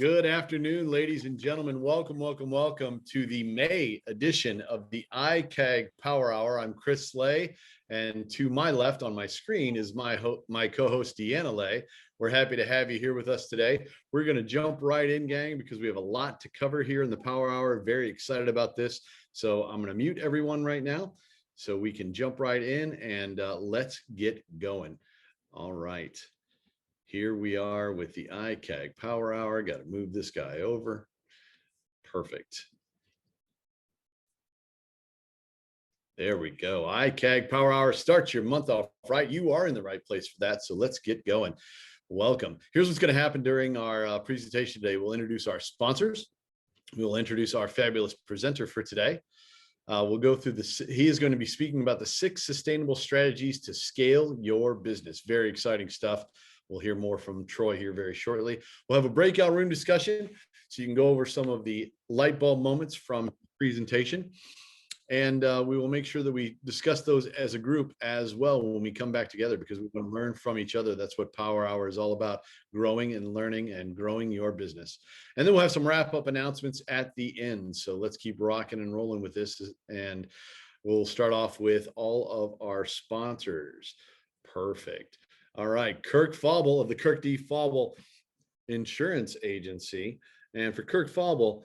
Good afternoon, ladies and gentlemen. Welcome, welcome, welcome to the May edition of the IKAGG Power Hour. I'm Chris Slay, and to my left on my screen is my co-host Deanna Lay. We're happy to have you here with us today. We're going to jump right in, gang, because we have a lot to cover here in the Power Hour. Very excited about this. So I'm going to mute everyone right now so we can jump right in and let's get going. All right. Here we are with the IKAGG Power Hour. Got to move this guy over. Perfect. There we go. IKAGG Power Hour starts your month off right. You are in the right place for that. So let's get going. Welcome. Here's what's going to happen during our presentation today. We'll introduce our sponsors. We'll introduce our fabulous presenter for today. We'll go through this. He is going to be speaking about the 6 sustainable strategies to scale your business. Very exciting stuff. We'll hear more from Troy here very shortly. We'll have a breakout room discussion so you can go over some of the light bulb moments from the presentation. And we will make sure that we discuss those as a group as well when we come back together, because we want to learn from each other. That's what Power Hour is all about, growing and learning and growing your business. And then we'll have some wrap-up announcements at the end. So let's keep rocking and rolling with this. And we'll start off with all of our sponsors. Perfect. All right, Kirk Fauble of the Kirk D. Fauble Insurance Agency. And for Kirk Fauble,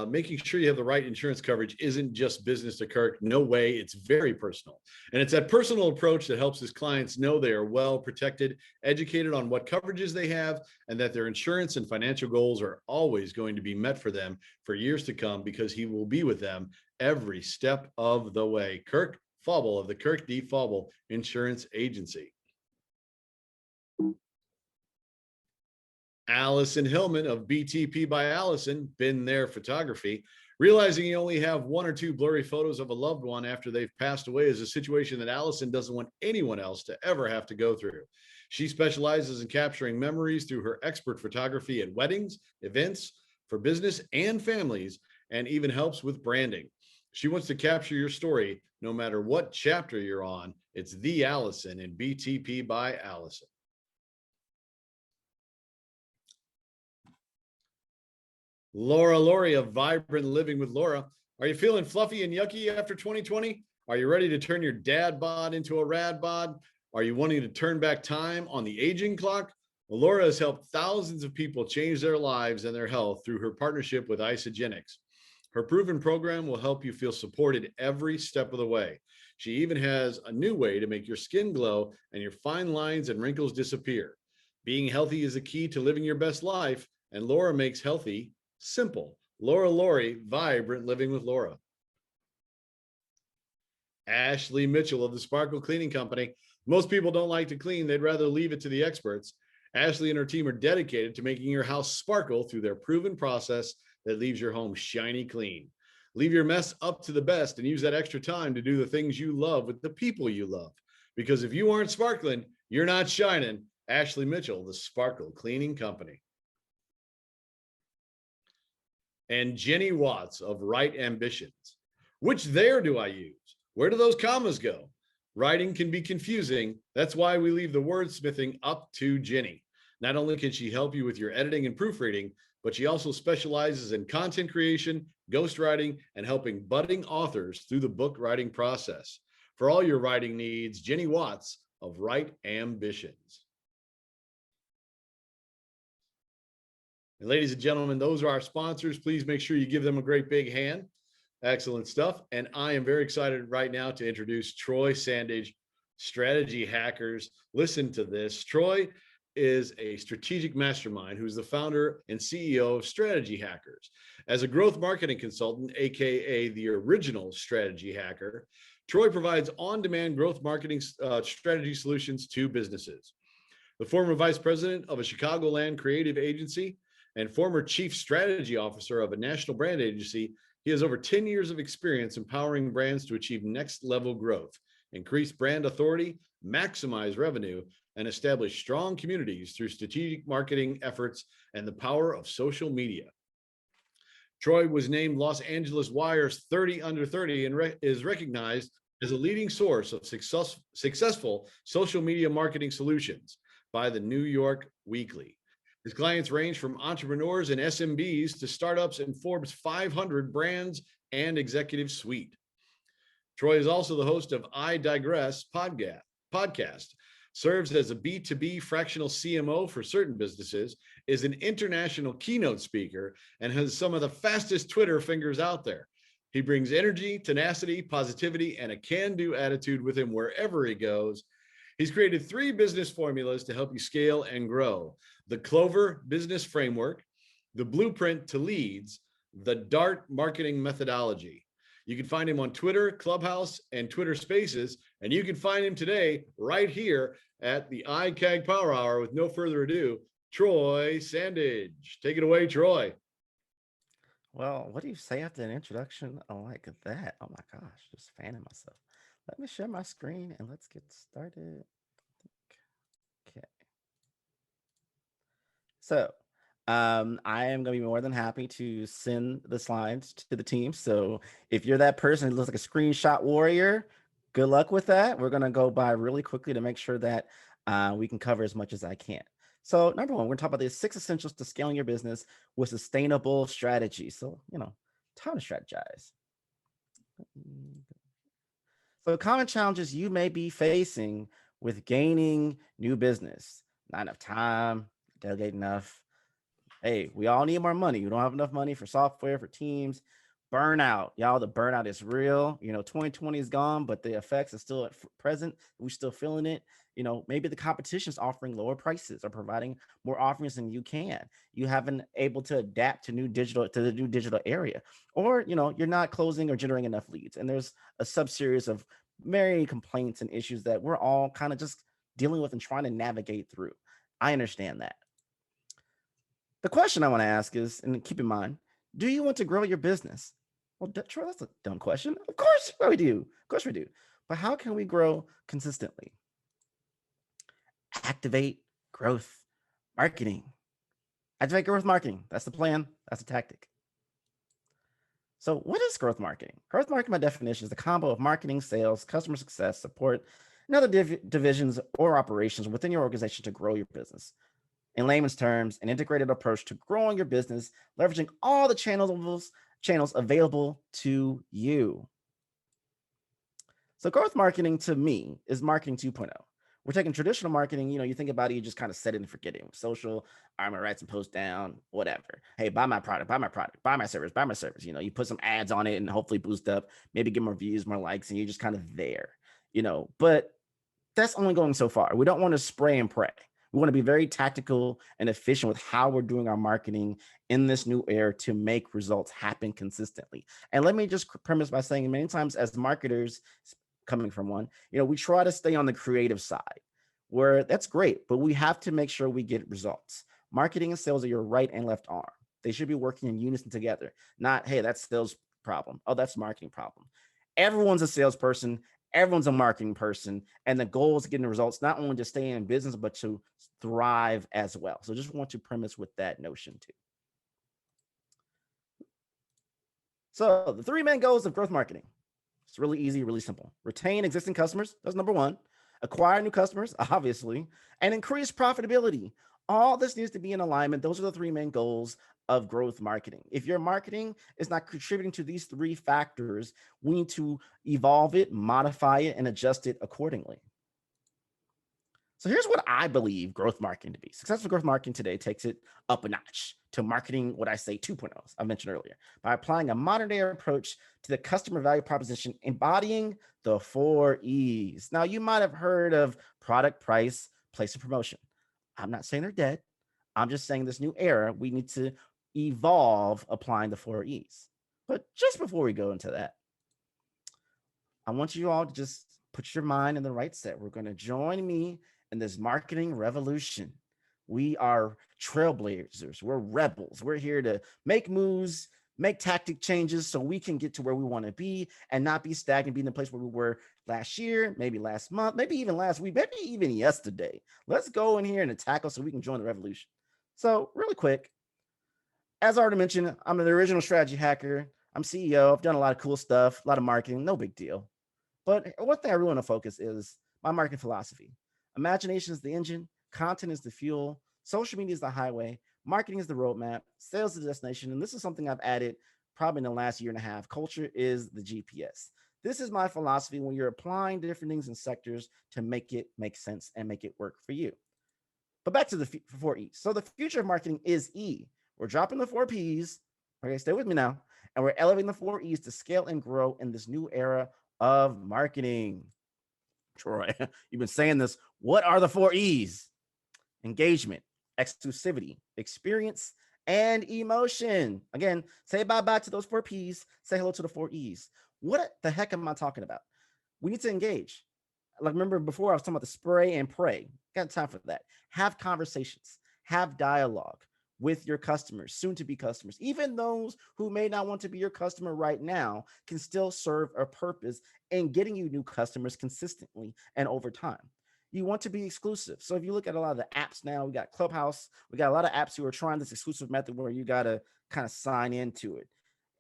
making sure you have the right insurance coverage isn't just business to Kirk. No way. It's very personal. And it's that personal approach that helps his clients know they are well protected, educated on what coverages they have, and that their insurance and financial goals are always going to be met for them for years to come, because he will be with them every step of the way. Kirk Fauble of the Kirk D. Fauble Insurance Agency. Allison Hillman of BTP by Allison, Been There Photography. Realizing you only have 1 or 2 blurry photos of a loved one after they've passed away is a situation that Allison doesn't want anyone else to ever have to go through. She specializes in capturing memories through her expert photography at weddings, events, for business and families, and even helps with branding. She wants to capture your story no matter what chapter you're on. It's the Allison in BTP by Allison. Laura Laurie of Vibrant Living with Laura. Are you feeling fluffy and yucky after 2020? Are you ready to turn your dad bod into a rad bod? Are you wanting to turn back time on the aging clock? Well, Laura has helped thousands of people change their lives and their health through her partnership with IKAGG. Her proven program will help you feel supported every step of the way. She even has a new way to make your skin glow and your fine lines and wrinkles disappear. Being healthy is the key to living your best life, and Laura makes healthy simple. Laura Laurie, Vibrant Living with Laura. Ashley Mitchell of the Sparkle Cleaning Company. Most people don't like to clean. They'd rather leave it to the experts. Ashley and her team are dedicated to making your house sparkle through their proven process that leaves your home shiny clean. Leave your mess up to the best and use that extra time to do the things you love with the people you love. Because if you aren't sparkling, you're not shining. Ashley Mitchell, the Sparkle Cleaning Company. And Jenny Watts of Right Ambitions. Which there do I use? Where do those commas go? Writing can be confusing. That's why we leave the wordsmithing up to Jenny. Not only can she help you with your editing and proofreading, but she also specializes in content creation, ghostwriting, and helping budding authors through the book writing process. For all your writing needs, Jenny Watts of Right Ambitions. And ladies and gentlemen, those are our sponsors. Please make sure you give them a great big hand. Excellent stuff. And I am very excited right now to introduce Troy Sandidge, Strategy Hackers. Listen to this. Troy is a strategic mastermind who's the founder and CEO of Strategy Hackers. As a growth marketing consultant, AKA the original strategy hacker, Troy provides on-demand growth marketing strategy solutions to businesses. The former vice president of a Chicagoland creative agency and former chief strategy officer of a national brand agency, he has over 10 years of experience empowering brands to achieve next level growth, increase brand authority, maximize revenue, and establish strong communities through strategic marketing efforts and the power of social media. Troy was named Los Angeles Wire's 30 Under 30 and is recognized as a leading source of successful social media marketing solutions by the New York Weekly. His clients range from entrepreneurs and SMBs to startups in Forbes 500 brands and executive suite. Troy is also the host of I Digress podcast, serves as a B2B fractional CMO for certain businesses, is an international keynote speaker, and has some of the fastest Twitter fingers out there. He brings energy, tenacity, positivity, and a can-do attitude with him wherever he goes. He's created 3 business formulas to help you scale and grow: the Clover Business Framework, the Blueprint to Leads, the DART Marketing Methodology. You can find him on Twitter, Clubhouse, and Twitter Spaces, and you can find him today right here at the IKAGG Power Hour. With no further ado, Troy Sandidge. Take it away, Troy. Well, what do you say after an introduction like that? Oh my gosh, just fanning myself. Let me share my screen and let's get started. Okay. So, I am going to be more than happy to send the slides to the team. So, if you're that person who looks like a screenshot warrior, good luck with that. We're going to go by really quickly to make sure that we can cover as much as I can. So, number one, we're going to talk about the 6 essentials to scaling your business with sustainable strategy. So, time to strategize. So, common challenges you may be facing with gaining new business: not enough time, delegate enough. Hey, we all need more money. We don't have enough money for software, for teams. Burnout, y'all. The burnout is real. 2020 is gone, but the effects are still at present. We're still feeling it. Maybe the competition is offering lower prices or providing more offerings than you can. You haven't able to adapt to the new digital area, or you're not closing or generating enough leads. And there's a sub series of many complaints and issues that we're all kind of just dealing with and trying to navigate through. I understand that. The question I want to ask is, and keep in mind, do you want to grow your business? Well, Troy, that's a dumb question. Of course we do. Of course we do. But how can we grow consistently? Activate growth marketing. Activate growth marketing. That's the plan. That's the tactic. So, what is growth marketing? Growth marketing, by definition, is the combo of marketing, sales, customer success, support, and other divisions or operations within your organization to grow your business. In layman's terms, an integrated approach to growing your business, leveraging all the channels available to you. So growth marketing to me is marketing 2.0. We're taking traditional marketing, you think about it, you just kind of set it and forget it. Social, I'm gonna write some posts down, whatever. Hey, buy my product, buy my service, buy my service. You put some ads on it and hopefully boost up, maybe get more views, more likes, and you're just kind of there, But that's only going so far. We don't want to spray and pray. We want to be very tactical and efficient with how we're doing our marketing in this new era to make results happen consistently. And let me just premise by saying, many times as marketers, coming from one, we try to stay on the creative side, where that's great, but we have to make sure we get results. Marketing and sales are your right and left arm. They should be working in unison together, not, hey, that's sales problem. Oh, that's marketing problem. Everyone's a salesperson. Everyone's a marketing person, and the goal is getting the results, not only to stay in business, but to thrive as well. So just want to premise with that notion too. So the 3 main goals of growth marketing. It's really easy, really simple. Retain existing customers. That's number 1. Acquire new customers, obviously, and increase profitability. All this needs to be in alignment. Those are the 3 main goals of growth marketing. If your marketing is not contributing to these 3 factors, we need to evolve it, modify it, and adjust it accordingly. So here's what I believe growth marketing to be. Successful growth marketing today takes it up a notch to marketing, what I say 2.0, I mentioned earlier, by applying a modern day approach to the customer value proposition, embodying the 4 E's. Now, you might have heard of product, price, place, and promotion. I'm not saying they're dead. I'm just saying this new era, we need to evolve applying the 4 E's. But just before we go into that, I want you all to just put your mind in the right set. We're going to join me in this marketing revolution. We are trailblazers. We're rebels. We're here to make moves, make tactic changes so we can get to where we want to be and not be stagnant, be in the place where we were last year, maybe last month, maybe even last week, maybe even yesterday. Let's go in here and tackle so we can join the revolution. So really quick, as I already mentioned, I'm the original strategy hacker. I'm CEO. I've done a lot of cool stuff, a lot of marketing, no big deal. But one thing I really want to focus is my marketing philosophy. Imagination is the engine, content is the fuel, Social media is the highway, marketing is the roadmap, sales is the destination. And this is something I've added probably in the last year and a half. Culture is the GPS. This is my philosophy when you're applying different things in sectors to make it make sense and make it work for you. But back to the 4 E's. So the future of marketing is E. We're dropping the 4 P's. Okay, stay with me now. And we're elevating the 4 E's to scale and grow in this new era of marketing. Troy, you've been saying this. What are the 4 E's? Engagement, exclusivity, experience, and emotion. Again, say bye-bye to those 4 P's. Say hello to the 4 E's. What the heck am I talking about? We need to engage. Like, remember before I was talking about the spray and pray. Got time for that. Have conversations, have dialogue with your customers, soon to be customers. Even those who may not want to be your customer right now can still serve a purpose in getting you new customers consistently and over time. You want to be exclusive. So if you look at a lot of the apps now, we got Clubhouse, we got a lot of apps who are trying this exclusive method where you got to kind of sign into it.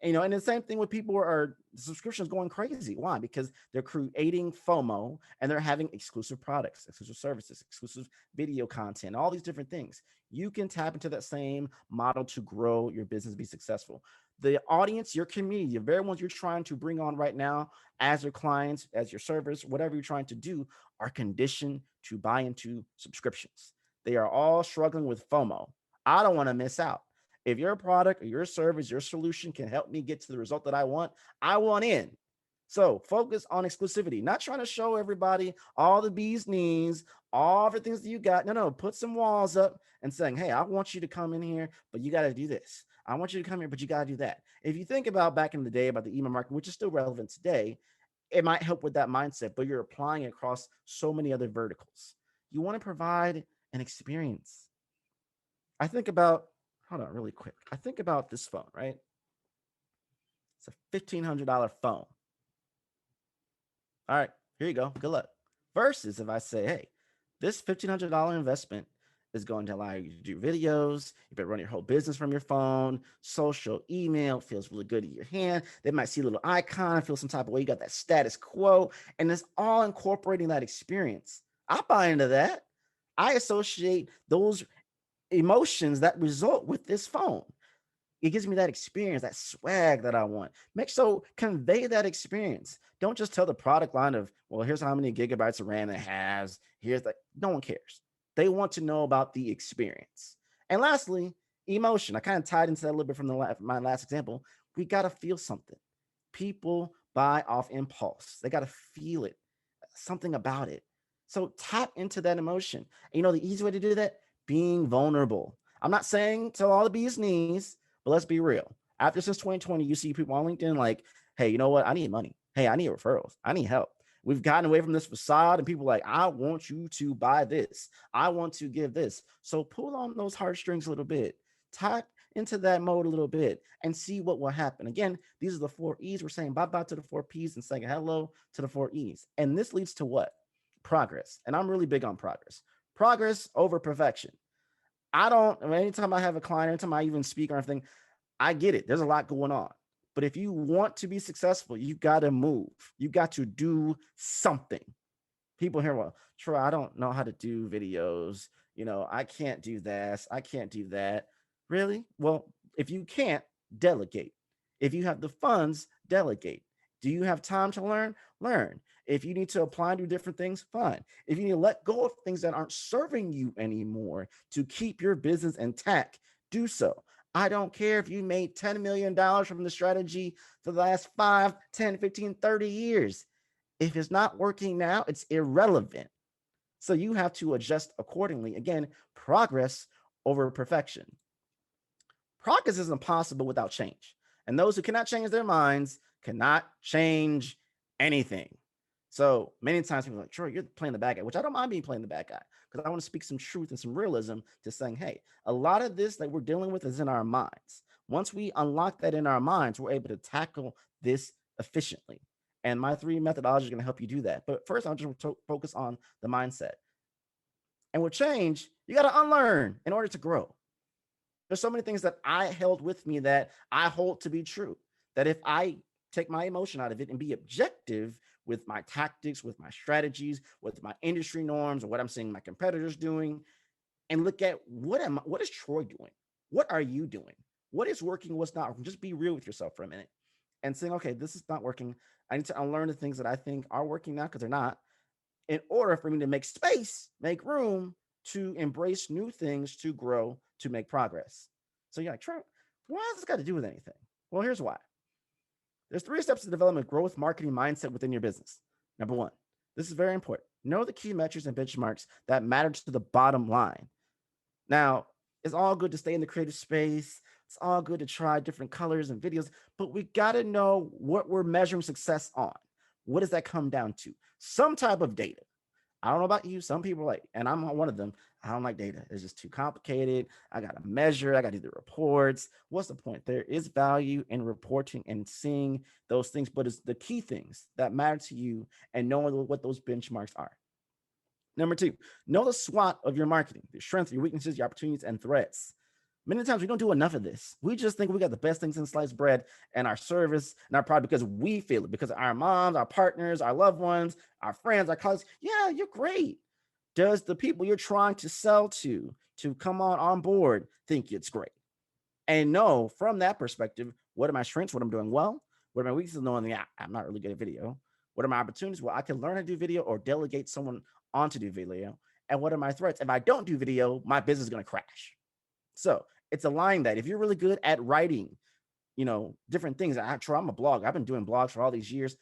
And the same thing with people are subscriptions going crazy. Why? Because they're creating FOMO and they're having exclusive products, exclusive services, exclusive video content, all these different things. You can tap into that same model to grow your business, be successful. The audience, your community, the very ones you're trying to bring on right now as your clients, as your servers, whatever you're trying to do, are conditioned to buy into subscriptions. They are all struggling with FOMO. I don't want to miss out. If your product or your service, your solution can help me get to the result that I want in. So focus on exclusivity, not trying to show everybody all the bee's knees, all the things that you got. No, put some walls up and saying, hey, I want you to come in here, but you got to do this. I want you to come here, but you got to do that. If you think about back in the day about the email marketing, which is still relevant today, it might help with that mindset, but you're applying it across so many other verticals. You want to provide an experience. I think about, hold on really quick. I think about this phone, right? It's a $1,500 phone. All right, here you go. Good luck. Versus if I say, hey, this $1,500 investment is going to allow you to do videos. You can run your whole business from your phone, social, email, feels really good in your hand. They might see a little icon, feel some type of way. You got that status quo, and it's all incorporating that experience. I buy into that. I associate those emotions that result with this phone. It gives me that experience, that swag that I want. Convey that experience. Don't just tell the product line of, well, here's how many gigabytes of RAM it has. No one cares. They want to know about the experience. And lastly, emotion. I kind of tied into that a little bit from my last example. We got to feel something. People buy off impulse. They got to feel it, something about it. So tap into that emotion. And the easy way to do that, being vulnerable. I'm not saying tell all the bee's knees, but let's be real. Since 2020, you see people on LinkedIn like, hey, you know what? I need money. Hey, I need referrals. I need help. We've gotten away from this facade and people like, I want you to buy this. I want to give this. So pull on those heartstrings a little bit. Tap into that mode a little bit and see what will happen. Again, these are the 4 E's. We're saying bye-bye to the 4 P's and saying hello to the 4 E's. And this leads to what? Progress. And I'm really big on progress. Progress over perfection. Anytime I have a client, anytime I even speak or anything, I get it. There's a lot going on. But if you want to be successful, you got to move. You got to do something. People hear, well, Troy, I don't know how to do videos. I can't do this. I can't do that. Really? Well, if you can't, delegate. If you have the funds, delegate. Do you have time to learn? Learn. If you need to apply and do different things, fine. If you need to let go of things that aren't serving you anymore to keep your business intact, do so. I don't care if you made $10 million from the strategy for the last 5, 10, 15, 30 years. If it's not working now, it's irrelevant. So you have to adjust accordingly. Again, progress over perfection. Progress is impossible without change. And those who cannot change their minds cannot change anything. So many times people are like, Troy, you're playing the bad guy, which I don't mind being playing the bad guy because I want to speak some truth and some realism to saying, hey, a lot of this that we're dealing with is in our minds. Once we unlock that in our minds, we're able to tackle this efficiently. And my 3 methodologies are going to help you do that. But first, I'll just focus on the mindset. And with change, you got to unlearn in order to grow. There's so many things that I held with me that I hold to be true, that if I take my emotion out of it and be objective with my tactics, with my strategies, with my industry norms, or what I'm seeing my competitors doing, and look at what is Troy doing? What are you doing? What is working? What's not working? Just be real with yourself for a minute and saying, okay, this is not working. I need to unlearn the things that I think are working now because they're not, in order for me to make space, make room to embrace new things, to grow, to make progress. So you're like, Troy, why has this got to do with anything? Well, here's why. There's 3 steps to development growth marketing mindset within your business. Number 1, this is very important. Know the key metrics and benchmarks that matter to the bottom line. Now, it's all good to stay in the creative space. It's all good to try different colors and videos, but we got to know what we're measuring success on. What does that come down to? Some type of data. I don't know about you. Some people are like, and I'm one of them. I don't like data. It's just too complicated. I got to measure. I got to do the reports. What's the point? There is value in reporting and seeing those things, but it's the key things that matter to you and knowing what those benchmarks are. Number 2, know the SWOT of your marketing, your strengths, your weaknesses, your opportunities, and threats. Many times we don't do enough of this. We just think we got the best things in sliced bread and our service and our product because we feel it, because our moms, our partners, our loved ones, our friends, our colleagues. Yeah, you're great. Does the people you're trying to sell to come on board think it's great? And know from that perspective, what are my strengths? What I'm doing well? What are my weaknesses? Knowing, yeah, I'm not really good at video. What are my opportunities? Well, I can learn how to do video or delegate someone on to do video. And what are my threats? If I don't do video, my business is going to crash. So it's a line that if you're really good at writing, different things. I'm a blog. I've been doing blogs for all these years.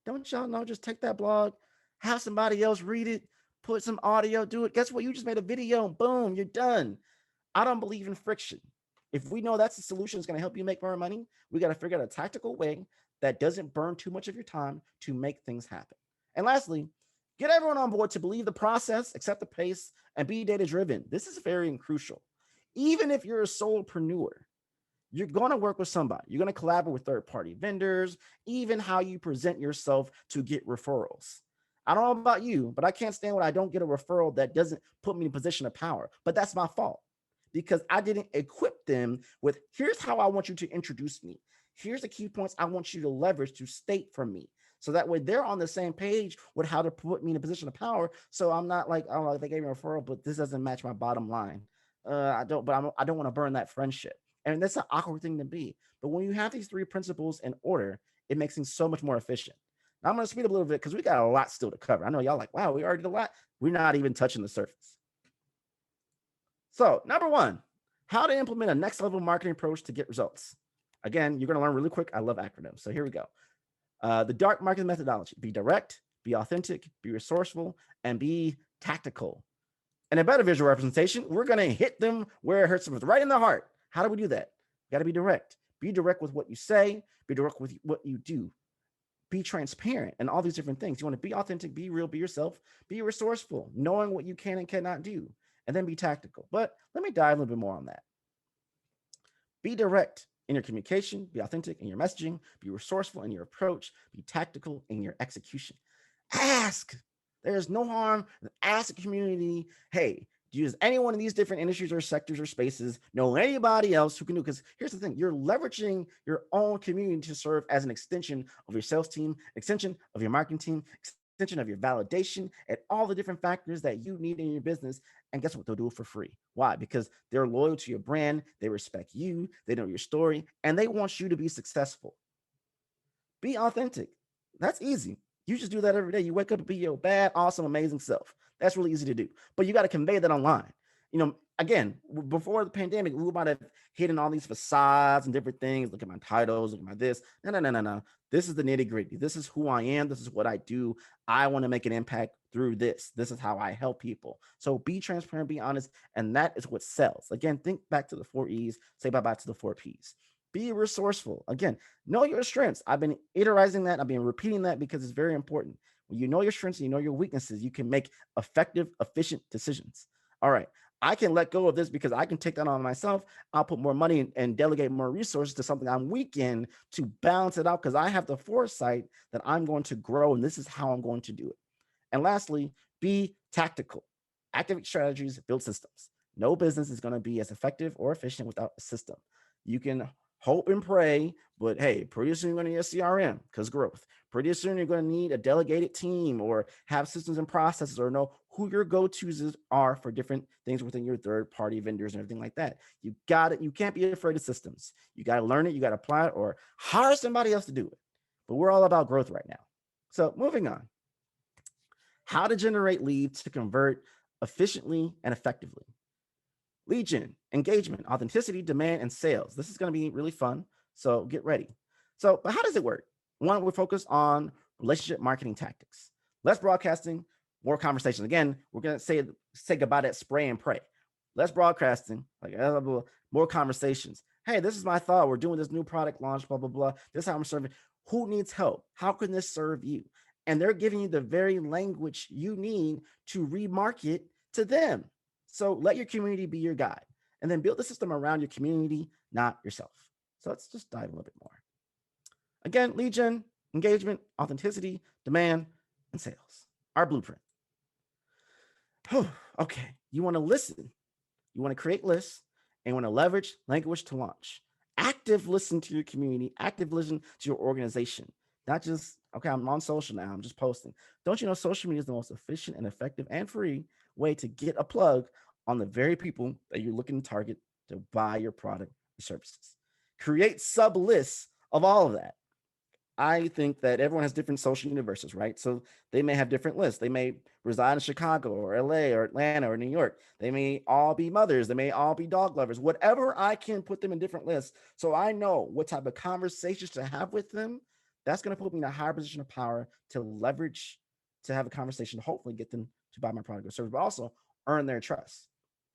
Don't y'all know? Just take that blog, have somebody else read it, put some audio, do it. Guess what? You just made a video. Boom, you're done. I don't believe in friction. If we know that's the solution that's going to help you make more money, we got to figure out a tactical way that doesn't burn too much of your time to make things happen. And lastly, get everyone on board to believe the process, accept the pace, and be data-driven. This is very crucial. Even if you're a solopreneur, you're going to work with somebody. You're going to collaborate with third-party vendors, even how you present yourself to get referrals. I don't know about you, but I can't stand when I don't get a referral that doesn't put me in a position of power. But that's my fault because I didn't equip them with, here's how I want you to introduce me. Here's the key points I want you to leverage to state from me. So that way they're on the same page with how to put me in a position of power. So I'm not like, oh, they gave me a referral, but this doesn't match my bottom line. I don't want to burn that friendship. And that's an awkward thing to be. But when you have these 3 principles in order, it makes things so much more efficient. Now I'm going to speed up a little bit because we got a lot still to cover. I know y'all like, wow, we already did a lot. We're not even touching the surface. So number 1, how to implement a next level marketing approach to get results. Again, you're going to learn really quick. I love acronyms. So here we go. The dark marketing methodology: be direct, be authentic, be resourceful, and be tactical. And a better visual representation, we're going to hit them where it hurts them, right in the heart. How do we do that? You got to be direct. Be direct with what you say. Be direct with what you do. Be transparent and all these different things. You want to be authentic, be real, be yourself, be resourceful, knowing what you can and cannot do, and then be tactical. But let me dive a little bit more on that. Be direct in your communication, be authentic in your messaging, be resourceful in your approach, be tactical in your execution. Ask. There's no harm. Ask the community, hey, does anyone in these different industries or sectors or spaces know anybody else who can do? Because here's the thing, you're leveraging your own community to serve as an extension of your sales team, extension of your marketing team, extension of your validation, and all the different factors that you need in your business. And guess what? They'll do it for free. Why? Because they're loyal to your brand. They respect you. They know your story, and they want you to be successful. Be authentic. That's easy. You just do that every day. You wake up to be your bad, awesome, amazing self. That's really easy to do. But you got to convey that online. Again, before the pandemic, we might have hidden all these facades and different things. Look at my titles, look at my this. No. This is the nitty gritty. This is who I am. This is what I do. I want to make an impact through this. This is how I help people. So be transparent, be honest. And that is what sells. Again, think back to the 4 E's, say bye-bye to the 4 P's. Be resourceful. Again, know your strengths. I've been iterating that. I've been repeating that because it's very important. When you know your strengths and you know your weaknesses, you can make effective, efficient decisions. All right, I can let go of this because I can take that on myself. I'll put more money and delegate more resources to something I'm weak in to balance it out because I have the foresight that I'm going to grow and this is how I'm going to do it. And lastly, be tactical. Activate strategies, build systems. No business is going to be as effective or efficient without a system. You can hope and pray, but hey, pretty soon you're going to need a CRM because growth. Pretty soon you're going to need a delegated team or have systems and processes or know who your go-tos are for different things within your third-party vendors and everything like that. You can't be afraid of systems. You got to learn it, you got to apply it, or hire somebody else to do it. But we're all about growth right now. So moving on. How to generate leads to convert efficiently and effectively. Lead gen, engagement, authenticity, demand, and sales. This is going to be really fun. So get ready. But how does it work? One, we're focused on relationship marketing tactics. Less broadcasting, more conversation. Again, we're going to say goodbye to that spray and pray. Less broadcasting, like more conversations. Hey, this is my thought. We're doing this new product launch, blah, blah, blah. This is how I'm serving. Who needs help? How can this serve you? And they're giving you the very language you need to remarket to them. So let your community be your guide, and then build the system around your community, not yourself. So let's just dive a little bit more. Again, lead gen, engagement, authenticity, demand, and sales. Our blueprint. Okay, you want to listen. You want to create lists, and you want to leverage language to launch. Active listen to your community, active listen to your organization. Not just, okay, I'm on social now, I'm just posting. Don't you know social media is the most efficient and effective and free way to get a plug on the very people that you're looking to target to buy your product or services. Create sub lists of all of that. I think that everyone has different social universes, right? So they may have different lists. They may reside in Chicago or LA or Atlanta or New York. They may all be mothers. They may all be dog lovers. Whatever, I can put them in different lists. So I know what type of conversations to have with them. That's going to put me in a higher position of power to leverage, to have a conversation, to hopefully get them to buy my product or service, but also earn their trust.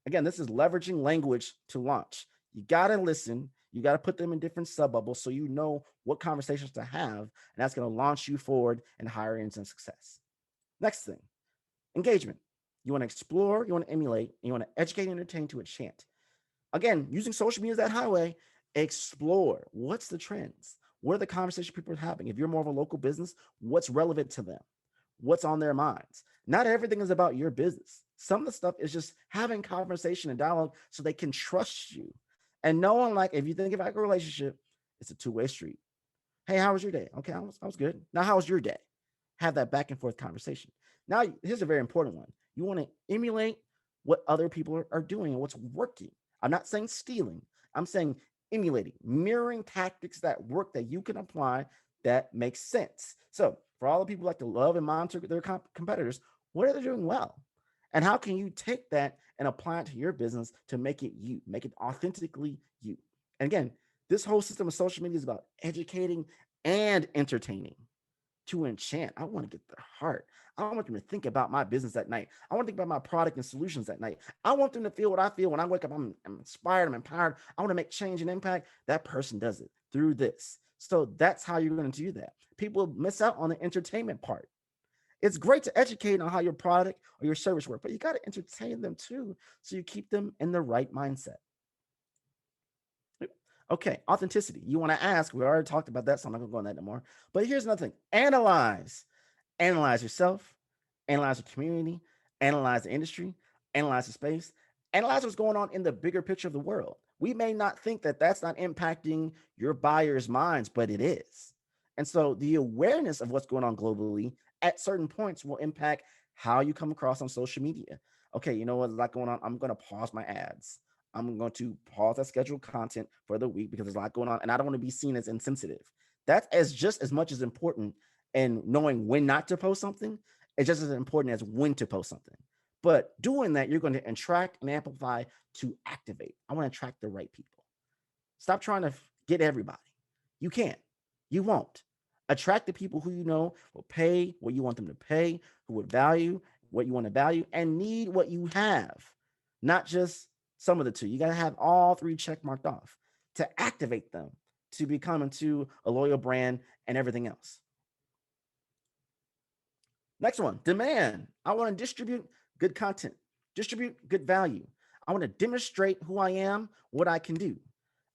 Again, this is leveraging language to launch. You got to listen. You got to put them in different sub bubbles so you know what conversations to have, and that's going to launch you forward in higher ends and success. Next thing, engagement. You want to explore, you want to emulate, and you want to educate and entertain to a chant. Again, using social media as that highway, explore. What's the trends? What are the conversations people are having? If you're more of a local business, what's relevant to them? What's on their minds? Not everything is about your business. Some of the stuff is just having conversation and dialogue so they can trust you. And no one, like, if you think about a relationship, it's a two-way street. Hey, how was your day? Okay, I was good. Now, how was your day? Have that back and forth conversation. Now, here's a very important one. You want to emulate what other people are doing and what's working. I'm not saying stealing. I'm saying emulating, mirroring tactics that work that you can apply that makes sense. So for all the people who like to love and monitor their competitors, what are they doing well? And how can you take that and apply it to your business to make it you, make it authentically you? And again, this whole system of social media is about educating and entertaining to enchant. I want to get their heart. I want them to think about my business at night. I want to think about my product and solutions at night. I want them to feel what I feel when I wake up. I'm inspired. I'm empowered. I want to make change and impact. That person does it through this. So that's how you're going to do that. People miss out on the entertainment part. It's great to educate on how your product or your service work, but you got to entertain them too, so you keep them in the right mindset. Okay, authenticity. You want to ask, we already talked about that, so I'm not going to go on that anymore. But here's another thing. Analyze yourself, analyze your community, analyze the industry, analyze the space, analyze what's going on in the bigger picture of the world. We may not think that that's not impacting your buyers' minds, but it is. And so the awareness of what's going on globally at certain points will impact how you come across on social media. Okay, you know what's a lot going on? I'm going to pause my ads. I'm going to pause that scheduled content for the week because there's a lot going on, and I don't want to be seen as insensitive. That's just as much as important, and knowing when not to post something is just as important as when to post something. But doing that, you're going to attract and amplify to activate. I want to attract the right people. Stop trying to get everybody. You can't. You won't. Attract the people who you know will pay what you want them to pay, who would value what you want to value, and need what you have, not just some of the two. You got to have all three check marked off to activate them to become into a loyal brand and everything else. Next one, demand. I want to distribute good content, distribute good value. I want to demonstrate who I am, what I can do.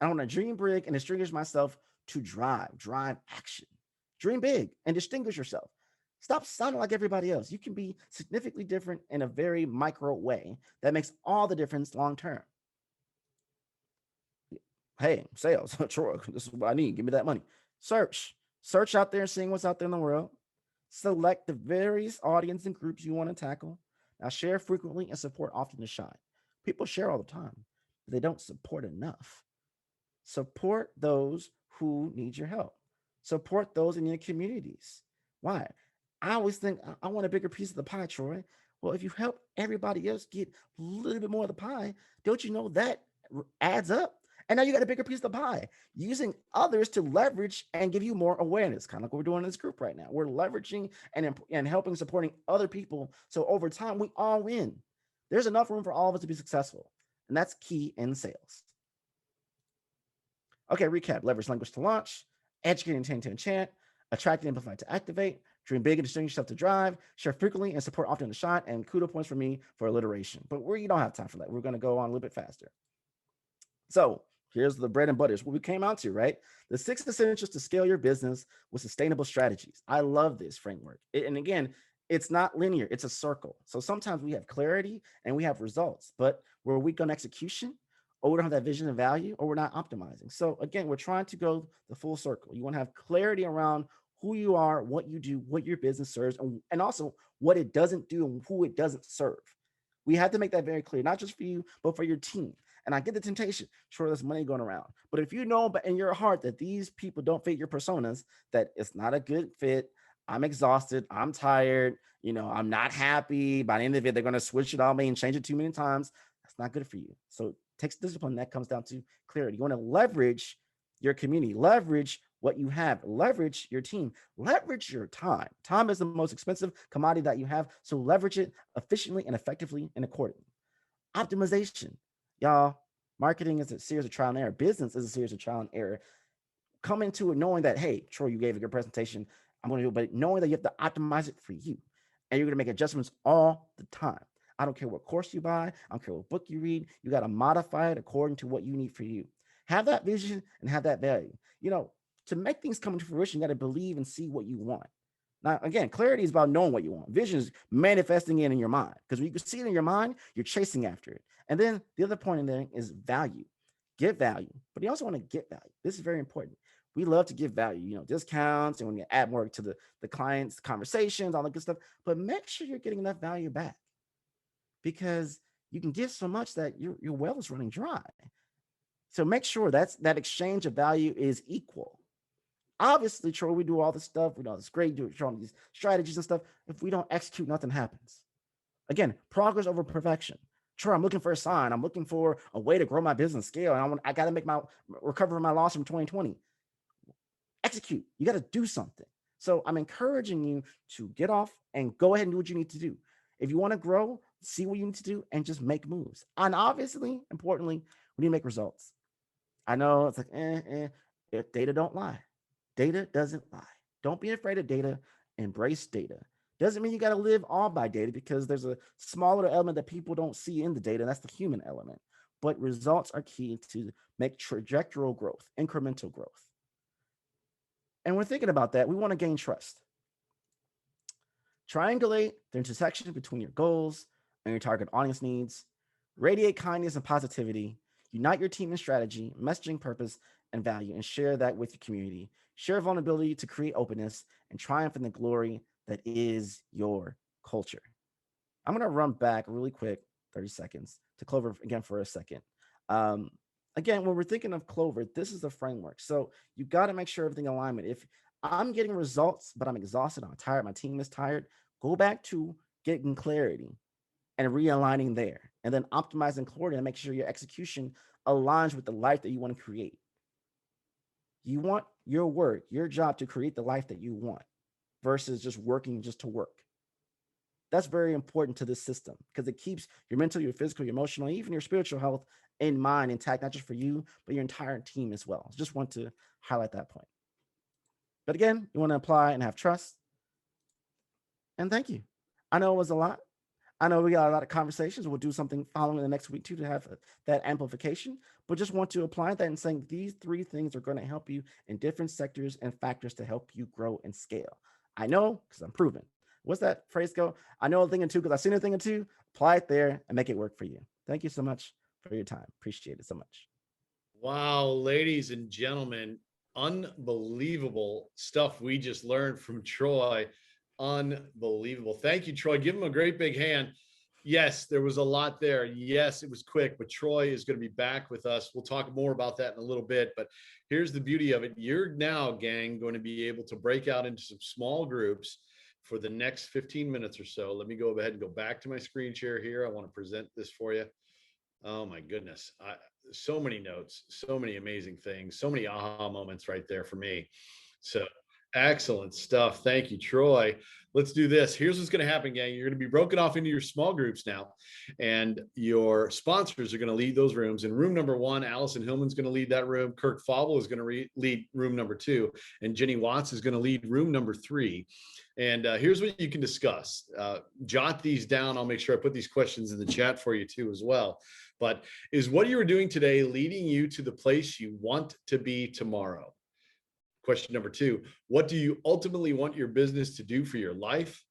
I want to dream big and distinguish myself to drive action. Dream big and distinguish yourself. Stop sounding like everybody else. You can be significantly different in a very micro way that makes all the difference long term. Hey, sales, Troy, this is what I need. Give me that money. Search out there and seeing what's out there in the world. Select the various audience and groups you want to tackle. Now, share frequently and support often to shine. People share all the time, but they don't support enough. Support those who need your help. Support those in your communities. Why? I always think I want a bigger piece of the pie, Troy. Well, if you help everybody else get a little bit more of the pie, don't you know that adds up? And now you got a bigger piece of the pie, using others to leverage and give you more awareness, kind of like what we're doing in this group right now. We're leveraging and helping, supporting other people. So over time, we all win. There's enough room for all of us to be successful. And that's key in sales. Okay, recap. Leverage language to launch, educate, intent to enchant, attract and amplify to activate, dream big and distinguish yourself to drive, share frequently and support often to shine, and kudo points for me for alliteration. But you don't have time for that. We're going to go on a little bit faster. So here's the bread and butter. It's what we came out to, right? The 6 essentials to scale your business with sustainable strategies. I love this framework. And again, it's not linear, it's a circle. So sometimes we have clarity and we have results, but we're weak on execution, or we don't have that vision and value, or we're not optimizing. So again, we're trying to go the full circle. You want to have clarity around who you are, what you do, what your business serves, and also what it doesn't do and who it doesn't serve. We have to make that very clear, not just for you, but for your team. And I get the temptation, sure, there's money going around. But if you know but in your heart that these people don't fit your personas, that it's not a good fit, I'm exhausted, I'm tired, I'm not happy. By the end of it, they're going to switch it on me and change it too many times. That's not good for you. So it takes discipline. That comes down to clarity. You want to leverage your community, leverage what you have, leverage your team, leverage your time. Time is the most expensive commodity that you have. So leverage it efficiently and effectively and accordingly. Optimization. Y'all, marketing is a series of trial and error. Business is a series of trial and error. Come into it knowing that, hey, Troy, you gave a good presentation. I'm going to do it, but knowing that you have to optimize it for you. And you're going to make adjustments all the time. I don't care what course you buy. I don't care what book you read. You got to modify it according to what you need for you. Have that vision and have that value. To make things come into fruition, you got to believe and see what you want. Now, again, clarity is about knowing what you want. Vision is manifesting it in your mind, because when you can see it in your mind, you're chasing after it. And then the other point in there is value. Get value, but you also want to get value. This is very important. We love to give value, discounts, and when you add more to the clients' conversations, all that good stuff, but make sure you're getting enough value back, because you can give so much that your well is running dry. So make sure that exchange of value is equal. Obviously, Troy, we do all this stuff. We know it's great, showing these strategies and stuff. If we don't execute, nothing happens. Again, progress over perfection. Troy, I'm looking for a sign. I'm looking for a way to grow my business scale. And I got to make recover my loss from 2020. Execute. You got to do something. So I'm encouraging you to get off and go ahead and do what you need to do. If you want to grow, see what you need to do and just make moves. And obviously, importantly, we need to make results. I know it's like, if data don't lie. Data doesn't lie. Don't be afraid of data. Embrace data. Doesn't mean you got to live all by data, because there's a smaller element that people don't see in the data, and that's the human element. But results are key to make trajectory growth, incremental growth. And we're thinking about that. We want to gain trust. Triangulate the intersection between your goals and your target audience needs. Radiate kindness and positivity. Unite your team in strategy, messaging, purpose, and value, and share that with your community. Share vulnerability to create openness and triumph in the glory that is your culture. I'm going to run back really quick, 30 seconds, to Clover again for a second. Again, when we're thinking of Clover, this is the framework. So you got to make sure everything alignment. If I'm getting results, but I'm exhausted, I'm tired, my team is tired, go back to getting clarity and realigning there, and then optimizing clarity and make sure your execution aligns with the life that you want to create. You want your work, your job, to create the life that you want versus just working just to work. That's very important to this system, because it keeps your mental, your physical, your emotional, even your spiritual health in mind intact, not just for you, but your entire team as well. Just want to highlight that point. But again, you want to apply and have trust. And thank you. I know it was a lot. I know we got a lot of conversations. We'll do something following the next week too to have that amplification, but just want to apply that and saying these 3 things are going to help you in different sectors and factors to help you grow and scale. I know, because I'm proven. What's that phrase go? I know a thing or two because I've seen a thing or two. Apply it there and make it work for you. Thank you so much for your time. Appreciate it so much. Wow, ladies and gentlemen, unbelievable stuff we just learned from Troy. Unbelievable. Thank you, Troy. Give him a great big hand. Yes, there was a lot there. Yes, it was quick, but Troy is going to be back with us. We'll talk more about that in a little bit, but here's the beauty of it. You're now, gang, going to be able to break out into some small groups for the next 15 minutes or so. Let me go ahead and go back to my screen share here. I want to present this for you. Oh my goodness. So many notes, so many amazing things, so many aha moments right there for me. So excellent stuff. Thank you, Troy. Let's do this. Here's what's going to happen, gang. You're going to be broken off into your small groups now, and your sponsors are going to lead those rooms. In room number 1, Allison Hillman's going to lead that room. Kirk Fauble is going to lead room number 2, and Jenny Watts is going to lead room number 3. And here's what you can discuss. Jot these down. I'll make sure I put these questions in the chat for you too as well. But is what you were doing today leading you to the place you want to be tomorrow? Question number 2, what do you ultimately want your business to do for your life?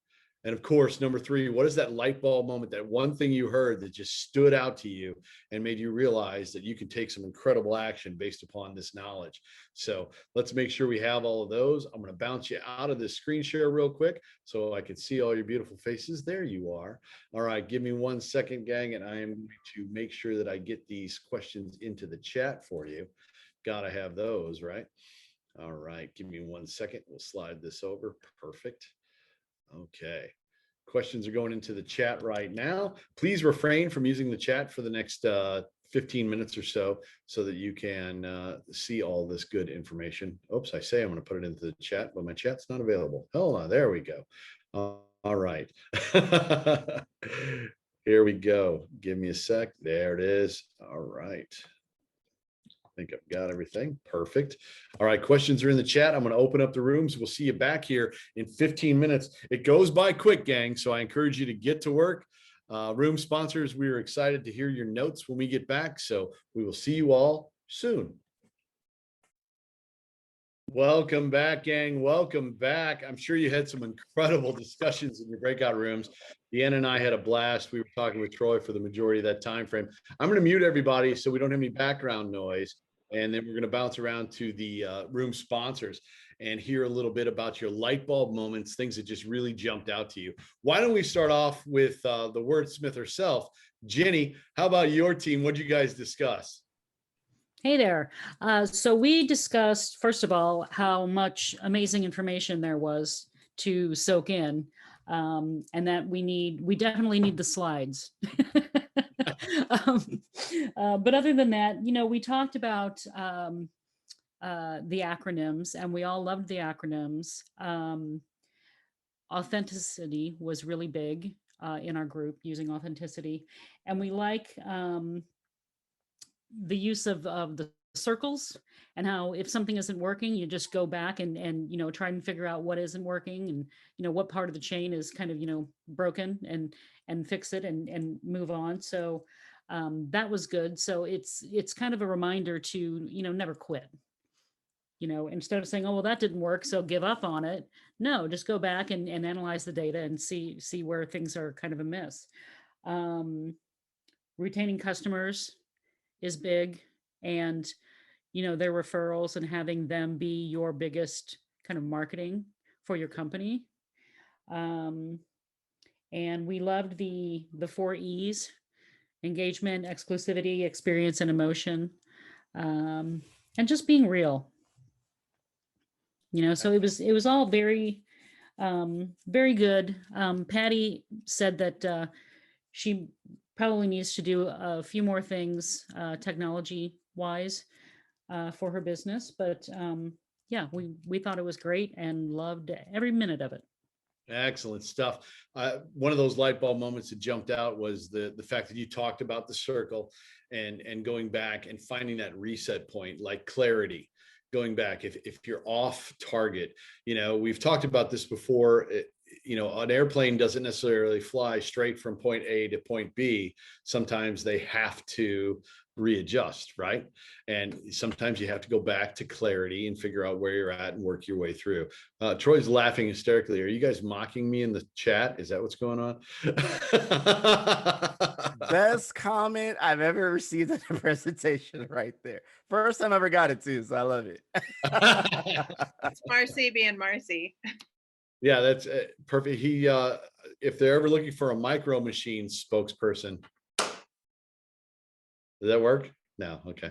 And of course, number 3, what is that light bulb moment, that one thing you heard that just stood out to you and made you realize that you can take some incredible action based upon this knowledge? So let's make sure we have all of those. I'm going to bounce you out of this screen share real quick so I can see all your beautiful faces. There you are. All right, give me 1 second, gang, and I am going to make sure that I get these questions into the chat for you. Got to have those, right? All right, give me 1 second. We'll slide this over. Perfect. Okay. Questions are going into the chat right now. Please refrain from using the chat for the next 15 minutes or so that you can see all this good information. Oops, I say I'm going to put it into the chat, but my chat's not available. Hold on, there we go. All right. Here we go. Give me a sec. There it is. All right. I think I've got everything. Perfect. All right, questions are in the chat. I'm going to open up the rooms. We'll see you back here in 15 minutes. It goes by quick, gang, so I encourage you to get to work. Room sponsors, we are excited to hear your notes when we get back, so we will see you all soon. Welcome back, gang. Welcome back. I'm sure you had some incredible discussions in your breakout rooms. Deanna and I had a blast. We were talking with Troy for the majority of that time frame. I'm going to mute everybody so we don't have any background noise. And then we're going to bounce around to the room sponsors and hear a little bit about your light bulb moments, things that just really jumped out to you. Why don't we start off with the wordsmith herself, Jenny? How about your team? What did you guys discuss? Hey there. So we discussed, first of all, how much amazing information there was to soak in, and that we definitely need the slides. But other than that, we talked about the acronyms, and we all loved the acronyms. Authenticity was really big in our group, using authenticity, and we like the use of the circles, and how if something isn't working, you just go back and try and figure out what isn't working, and what part of the chain is kind of broken, and fix it and move on. So that was good. So it's kind of a reminder to never quit. Instead of saying, oh well, that didn't work, so give up on it. No, just go back and analyze the data and see where things are kind of amiss. Retaining customers is big, and their referrals, and having them be your biggest kind of marketing for your company. And we loved the 4 E's: engagement, exclusivity, experience, and emotion. And just being real. So it was all very very good. Patty said that she probably needs to do a few more things technology wise for her business, but yeah, we thought it was great and loved every minute of it. Excellent stuff. One of those light bulb moments that jumped out was the fact that you talked about the circle and going back and finding that reset point, like clarity. Going back, if you're off target, we've talked about this before. An airplane doesn't necessarily fly straight from point A to point B. Sometimes they have to readjust, right? And sometimes you have to go back to clarity and figure out where you're at and work your way through. Troy's laughing hysterically. Are you guys mocking me in the chat? Is that what's going on? Best comment I've ever received in a presentation right there. First time I ever got it too, so I love it. It's Marcy being Marcy. Yeah, that's perfect. He, if they're ever looking for a Micro Machines spokesperson, does that work? No. Okay.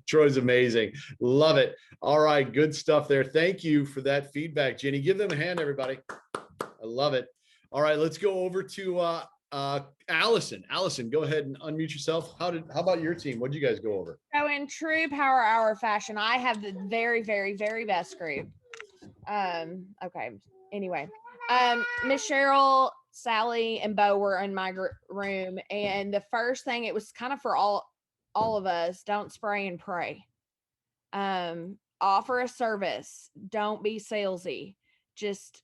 Troy's amazing. Love it. All right. Good stuff there. Thank you for that feedback, Jenny. Give them a hand, everybody. I love it. All right. Let's go over to Allison. Allison, go ahead and unmute yourself. How about your team? What did you guys go over? So in true Power Hour fashion, I have the very, very, very best group. Okay. Anyway, Miss Cheryl, Sally, and Bo were in my room, and the first thing, it was kind of for all of us: don't spray and pray. Offer a service. Don't be salesy. Just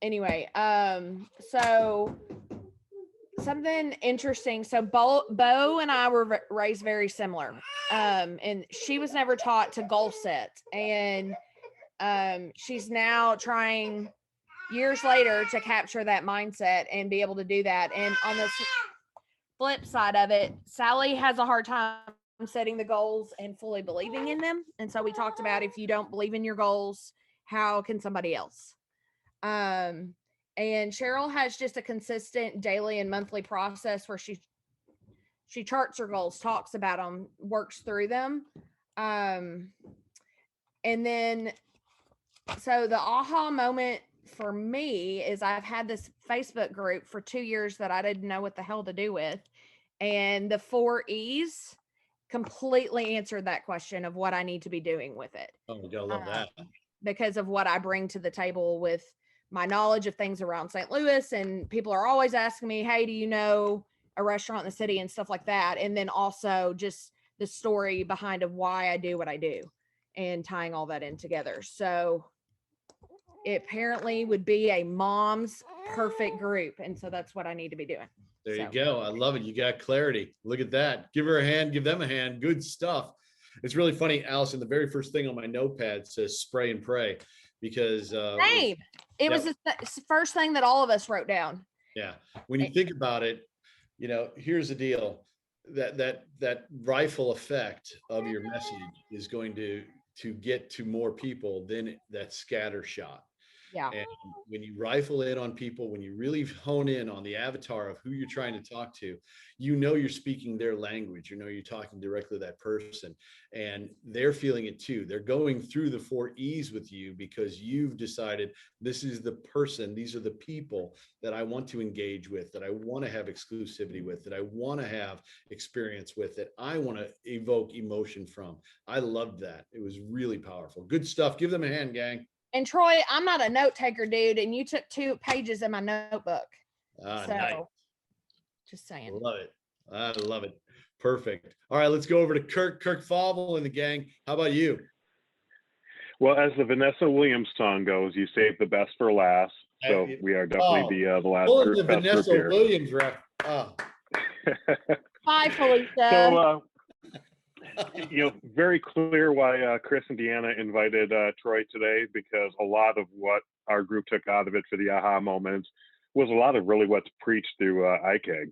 anyway. So something interesting. So Bo and I were raised very similar. And she was never taught to goal set, and she's now trying years later to capture that mindset and be able to do that. And on the flip side of it, Sally has a hard time setting the goals and fully believing in them. And so we talked about, if you don't believe in your goals, how can somebody else? And Cheryl has just a consistent daily and monthly process where she charts her goals, talks about them, works through them. And then, so the aha moment for me is, I've had this Facebook group for 2 years that I didn't know what the hell to do with. And the 4 E's completely answered that question of what I need to be doing with it. Oh, we gotta love that. Because of what I bring to the table with my knowledge of things around St. Louis. And people are always asking me, hey, do you know a restaurant in the city and stuff like that? And then also just the story behind of why I do what I do and tying all that in together. So it apparently would be a mom's perfect group. And so that's what I need to be doing. There you go. I love it. You got clarity. Look at that. Give her a hand. Give them a hand. Good stuff. It's really funny, Allison. The very first thing on my notepad says spray and pray, because same. It was the first thing that all of us wrote down. Yeah. When you think about it, here's the deal. That rifle effect of your message is going to get to more people than that scatter shot. Yeah. And when you rifle in on people, when you really hone in on the avatar of who you're trying to talk to, you're speaking their language, you're talking directly to that person, and they're feeling it too. They're going through the 4 E's with you because you've decided, this is the person, these are the people that I want to engage with, that I want to have exclusivity with, that I want to have experience with, that I want to evoke emotion from. I loved that. It was really powerful. Good stuff. Give them a hand, gang. And Troy, I'm not a note taker, dude, and you took 2 pages in my notebook. So, nice. Just saying. I love it. Perfect. All right, let's go over to Kirk Favell and the gang. How about you? Well, as the Vanessa Williams song goes, you saved the best for last. So we are definitely the last group. The Vanessa Williams rep. Oh. Bye, Felicia. So, very clear why Chris and Deanna invited Troy today, because a lot of what our group took out of it for the aha moments was a lot of really what's preached through IKAGG.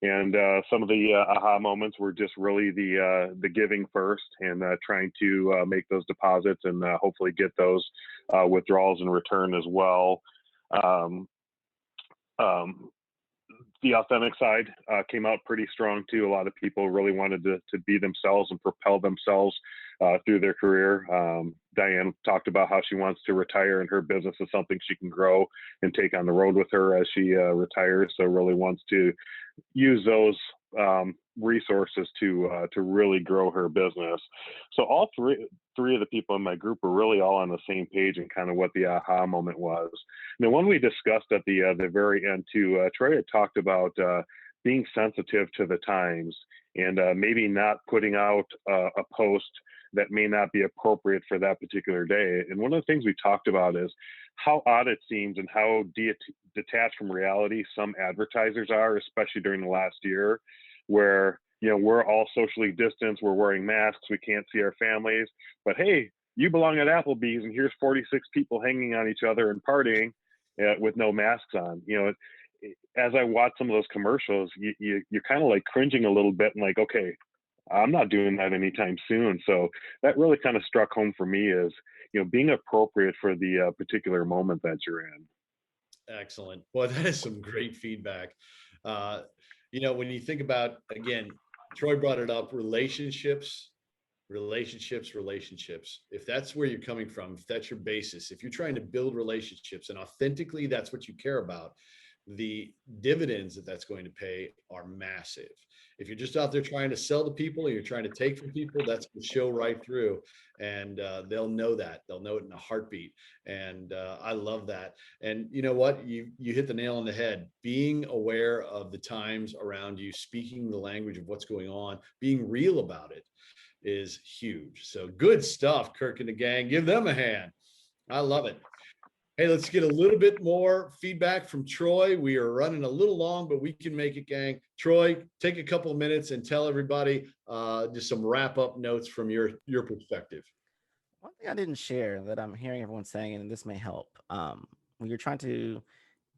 And some of the aha moments were just really the giving first, and trying to make those deposits and hopefully get those withdrawals in return as well. The authentic side came out pretty strong too. A lot of people really wanted to be themselves and propel themselves through their career. Diane talked about how she wants to retire, and her business is something she can grow and take on the road with her as she retires. So really wants to use those resources to really grow her business. So all three of the people in my group were really all on the same page and kind of what the aha moment was. And the one we discussed at the very end too, Troy had talked about being sensitive to the times, and maybe not putting out a post that may not be appropriate for that particular day. And one of the things we talked about is how odd it seems and how detached from reality some advertisers are, especially during the last year, where we're all socially distanced, we're wearing masks, we can't see our families, but hey, you belong at Applebee's, and here's 46 people hanging on each other and partying with no masks on. As I watch some of those commercials, you're kind of like cringing a little bit and like, okay, I'm not doing that anytime soon. So that really kind of struck home for me is, being appropriate for the particular moment that you're in. Excellent. Well, that is some great feedback. Uh, when you think about, again, Troy brought it up, relationships. If that's where you're coming from, if that's your basis, if you're trying to build relationships and authentically that's what you care about, the dividends that that's going to pay are massive. If you're just out there trying to sell to people and you're trying to take from people, that's going to show right through, and they'll know that. They'll know it in a heartbeat. And I love that. And you know what? You hit the nail on the head. Being aware of the times around you, speaking the language of what's going on, being real about it is huge. So good stuff, Kirk and the gang. Give them a hand. I love it. Hey, let's get a little bit more feedback from Troy. We are running a little long, but we can make it, gang. Troy, take a couple of minutes and tell everybody just some wrap up notes from your perspective. One thing I didn't share that I'm hearing everyone saying, and this may help, when you're trying to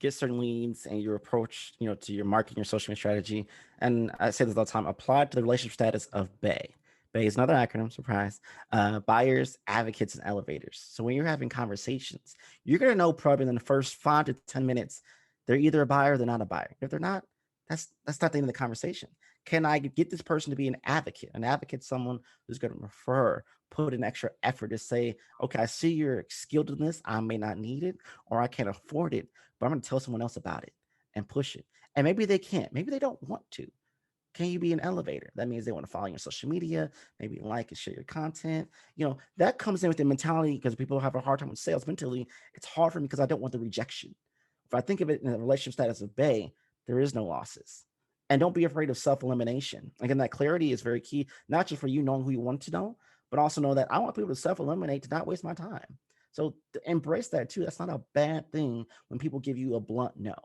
get certain leads and your approach, to your marketing, your social media strategy, and I say this all the time, apply to the relationship status of BAE. BAE is another acronym, surprise, buyers, advocates, and elevators. So when you're having conversations, you're going to know probably in the first 5 to 10 minutes, they're either a buyer or they're not a buyer. If they're not, that's not the end of the conversation. Can I get this person to be an advocate? An advocate, someone who's going to refer, put an extra effort to say, okay, I see you're skilled in this. I may not need it or I can't afford it, but I'm going to tell someone else about it and push it. And maybe they can't. Maybe they don't want to. Can you be an elevator? That means they want to follow your social media, maybe like and share your content. That comes in with the mentality, because people have a hard time with sales mentally. It's hard for me because I don't want the rejection. If I think of it in the relationship status of BAE, there is no losses. And don't be afraid of self-elimination. Again, that clarity is very key, not just for you knowing who you want to know, but also know that I want people to self-eliminate to not waste my time. So embrace that too. That's not a bad thing when people give you a blunt no.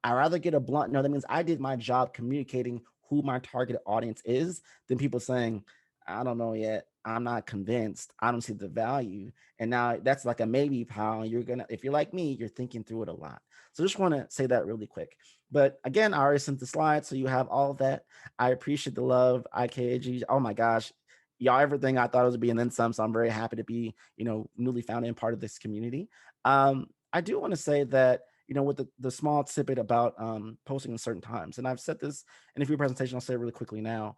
I'd rather get a blunt no. That means I did my job communicating who my target audience is than people saying, I don't know yet. I'm not convinced. I don't see the value. And now that's like a maybe, pal. If you're like me, you're thinking through it a lot. So just want to say that really quick. But again, I already sent the slides, so you have all of that. I appreciate the love. IKAGG. Oh my gosh. Y'all, everything I thought it was be and then some. So I'm very happy to be, newly found and part of this community. I do want to say that, with the small tidbit about posting in certain times, and I've said this in a few presentations, I'll say it really quickly now,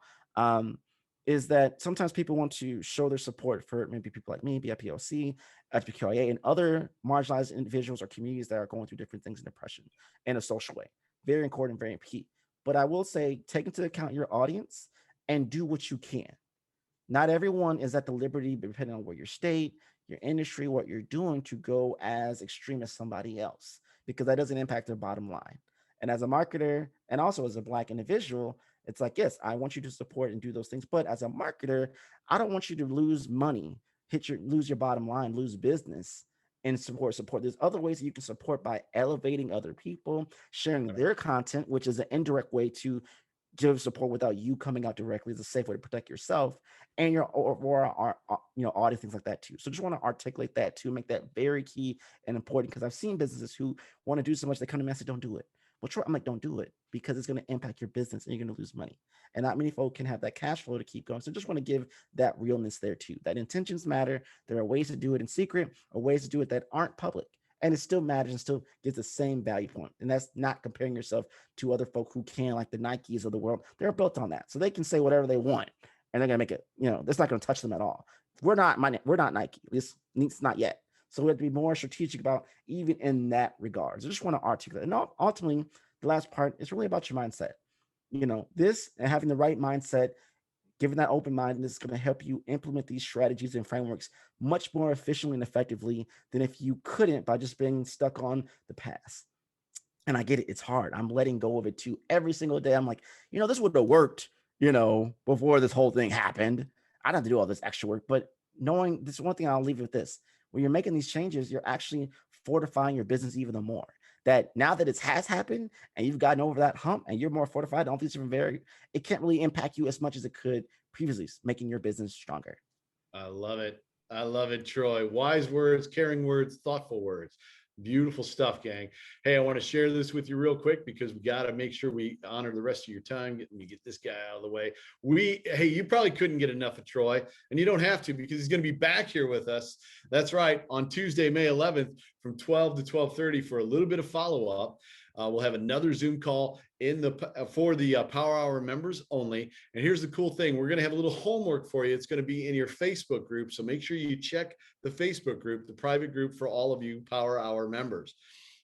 is that sometimes people want to show their support for maybe people like me, BIPOC, LGBTQIA, and other marginalized individuals or communities that are going through different things in depression in a social way. Very important, very key. But I will say, take into account your audience and do what you can. Not everyone is at the liberty, depending on where your state, your industry, what you're doing, to go as extreme as somebody else, because that doesn't impact their bottom line. And as a marketer, and also as a Black individual, it's like, yes, I want you to support and do those things. But as a marketer, I don't want you to lose money, lose your bottom line, lose business and support. There's other ways that you can support by elevating other people, sharing their content, which is an indirect way to give support without you coming out directly. Is a safe way to protect yourself and your audience, things like that too. So just want to articulate that too, make that very key and important, because I've seen businesses who want to do so much, they come to me and say, don't do it. Well, I'm like, don't do it, because it's going to impact your business and you're going to lose money. And not many folk can have that cash flow to keep going. So just want to give that realness there too, that intentions matter. There are ways to do it in secret or ways to do it that aren't public. And it still matters and still gets the same value point. And that's not comparing yourself to other folk who can, like the Nikes of the world. They're built on that. So they can say whatever they want and they're going to make it, that's not going to touch them at all. We're not Nike. It's not yet. So we have to be more strategic about even in that regard. So I just want to articulate. And ultimately, the last part is really about your mindset. This and having the right mindset, given that open mindedness, is going to help you implement these strategies and frameworks much more efficiently and effectively than if you couldn't, by just being stuck on the past. And I get it. It's hard. I'm letting go of it too. Every single day, I'm like, this would have worked, before this whole thing happened. I don't have to do all this extra work. But knowing this, one thing I'll leave you with this: when you're making these changes, you're actually fortifying your business even more. That now that it has happened and you've gotten over that hump and you're more fortified, I don't think it can't really impact you as much as it could previously, making your business stronger. I love it. I love it, Troy. Wise words, caring words, thoughtful words. Beautiful stuff, gang. Hey, I want to share this with you real quick because we got to make sure we honor the rest of your time. Let me get this guy out of the way. Hey, you probably couldn't get enough of Troy, and you don't have to because he's going to be back here with us. That's right, on Tuesday, May 11th from 12 to 12:30 for a little bit of follow-up. We'll have another Zoom call for the Power Hour members only. And here's the cool thing. We're going to have a little homework for you. It's going to be in your Facebook group. So make sure you check the Facebook group, the private group for all of you Power Hour members.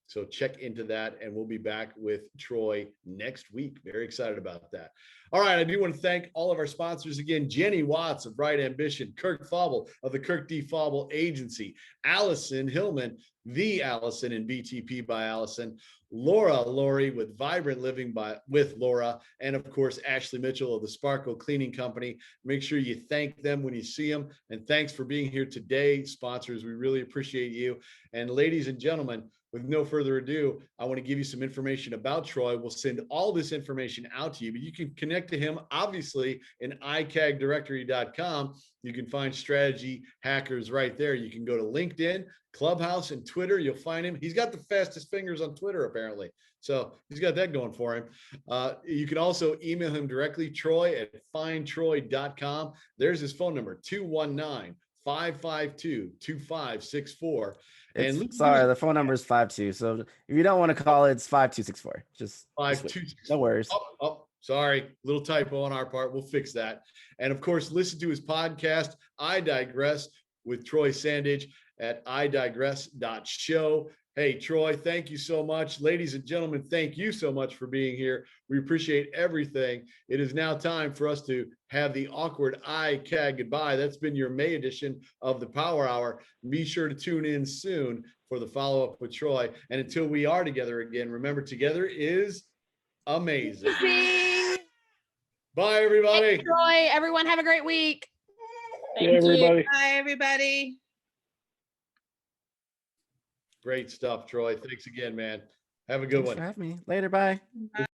So check into that, and we'll be back with Troy next week. Very excited about that. All right, I do want to thank all of our sponsors again. Jenny Watts of Bright Ambition, Kirk Fauble of the Kirk D. Fauble Agency, Allison Hillman, the Allison in BTP by Allison, Laura Laurie with Vibrant Living with Laura, and of course, Ashley Mitchell of the Sparkle Cleaning Company. Make sure you thank them when you see them. And thanks for being here today, sponsors. We really appreciate you. And ladies and gentlemen, with no further ado, I want to give you some information about Troy. We'll send all this information out to you, but you can connect to him, obviously, in IKAGGdirectory.com. You can find strategy hackers right there. You can go to LinkedIn, Clubhouse, and Twitter. You'll find him. He's got the fastest fingers on Twitter, apparently. So he's got that going for him. You can also email him directly, troy@findtroy.com. There's his phone number, 219-552-2564. And sorry, the phone number is 52. So if you don't want to call it, it's 5264. Just 526. No worries. Oh, sorry, little typo on our part. We'll fix that. And of course, listen to his podcast, I Digress, with Troy Sandidge at idigress.show. Hey, Troy, thank you so much. Ladies and gentlemen, thank you so much for being here. We appreciate everything. It is now time for us to have the awkward IKAGG goodbye. That's been your May edition of the Power Hour. Be sure to tune in soon for the follow-up with Troy. And until we are together again, remember, together is amazing. Bye, everybody. Thanks, Troy. Everyone have a great week. Hey, everybody. Bye, everybody. Great stuff, Troy. Thanks again, man. Have a good Thanks one. for having me. Later. Bye. Bye.